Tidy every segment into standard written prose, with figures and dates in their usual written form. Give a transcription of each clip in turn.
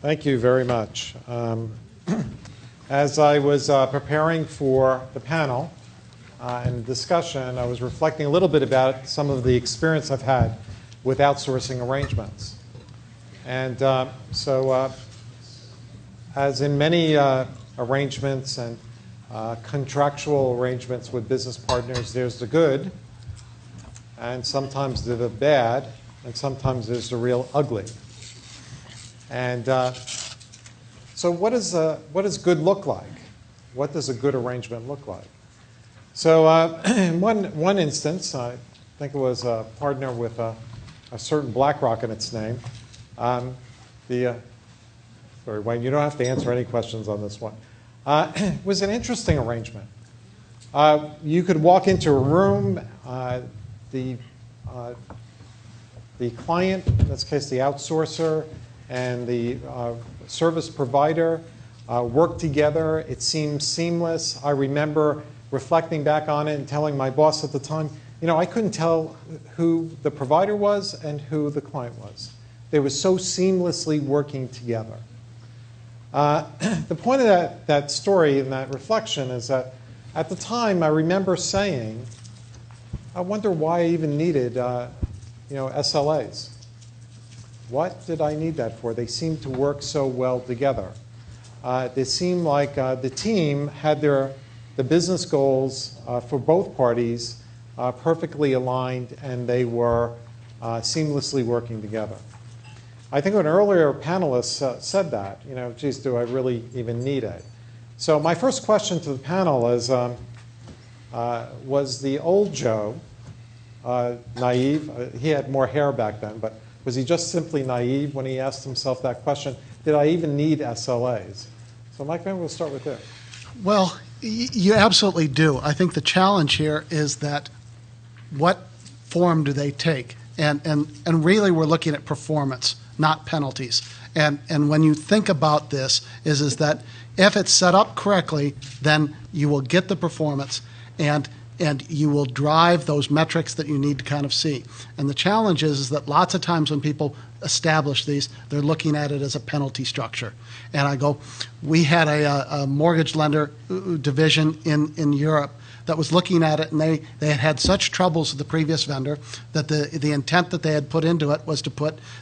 Thank you very much. As I was preparing for the panel and discussion, I was reflecting a little bit about some of the experience I've had with outsourcing arrangements. And as in many arrangements and contractual arrangements with business partners, there's the good, and sometimes there's the bad, and sometimes there's the real ugly. And so what does good look like? What does a good arrangement look like? So in one instance, I think it was a partner with a certain BlackRock in its name. Sorry, Wayne, you don't have to answer any questions on this one. It was an interesting arrangement. You could walk into a room, the client, in this case the outsourcer, and the service provider worked together. It seemed seamless. I remember reflecting back on it and telling my boss at the time, you know, I couldn't tell who the provider was and who the client was. They were so seamlessly working together. The point of that story and that reflection is that at the time I remember saying, I wonder why I even needed SLAs. What did I need that for? They seemed to work so well together. It seemed like the team had the business goals for both parties perfectly aligned, and they were seamlessly working together. I think an earlier panelist said that, you know, geez, do I really even need it? So my first question to the panel is, was the old Joe naive? He had more hair back then, but was he just simply naive when he asked himself that question? Did I even need SLAs? So Mike, maybe we'll start with this. Well, you absolutely do. I think the challenge here is that what form do they take? And really we're looking at performance, not penalties. And when you think about this is that if it's set up correctly, then you will get the performance and you will drive those metrics that you need to kind of see. And the challenge is that lots of times when people establish these, they're looking at it as a penalty structure. And I go, we had a mortgage lender division in Europe that was looking at it, and they had had such troubles with the previous vendor that the intent that they had put into it was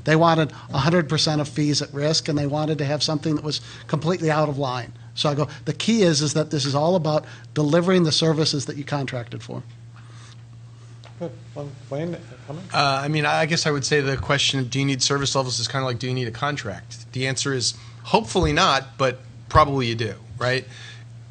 they wanted 100% of fees at risk, and they wanted to have something that was completely out of line. So I go, the key is that this is all about delivering the services that you contracted for. Good. Wayne, comment? I mean, I guess I would say the question of do you need service levels is kind of like, do you need a contract? The answer is hopefully not, but probably you do, right?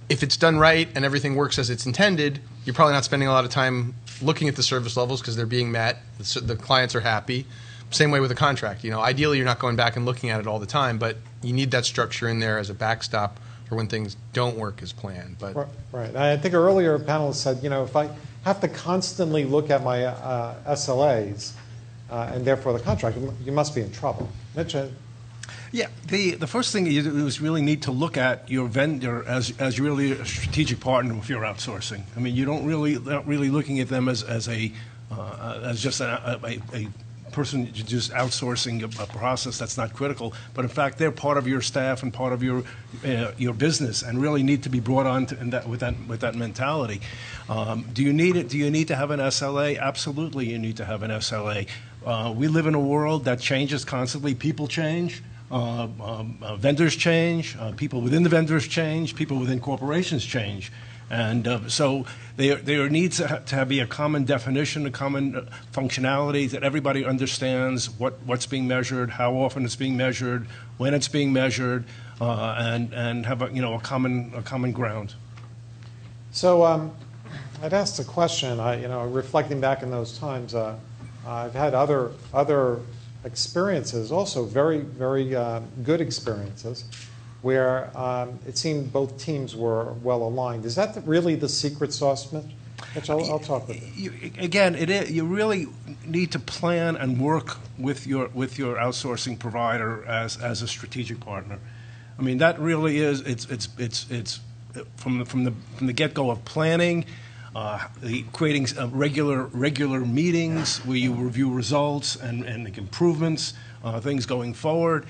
If it's done right and everything works as it's intended, you're probably not spending a lot of time looking at the service levels because they're being met. The clients are happy. Same way with a contract. You know, ideally, you're not going back and looking at it all the time, but you need that structure in there as a backstop for when things don't work as planned. But right. I think earlier panelists said, you know, if I have to constantly look at my SLAs and therefore the contract, you must be in trouble. Mitch? Yeah, the first thing you do is really need to look at your vendor as really a strategic partner if you're outsourcing. I mean, not really looking at them as just a person just outsourcing a process that's not critical, but in fact they're part of your staff and part of your business, and really need to be brought on with that mentality. Do you need it? Do you need to have an SLA? Absolutely, you need to have an SLA. We live in a world that changes constantly. People change. Vendors change, people within the vendors change, people within corporations change. And so there needs to be a common definition, a common functionality that everybody understands what's being measured, how often it's being measured, when it's being measured, and have a common ground. So I'd asked a question. Reflecting back in those times, I've had other experiences, also very, very good experiences, where it seemed both teams were well aligned. Is that really the secret sauce, Mitch? Mitch, I'll talk with you. Again, you really need to plan and work with your outsourcing provider as a strategic partner. I mean, that really is it's from the get-go of planning. Creating regular meetings where you review results and make improvements, things going forward.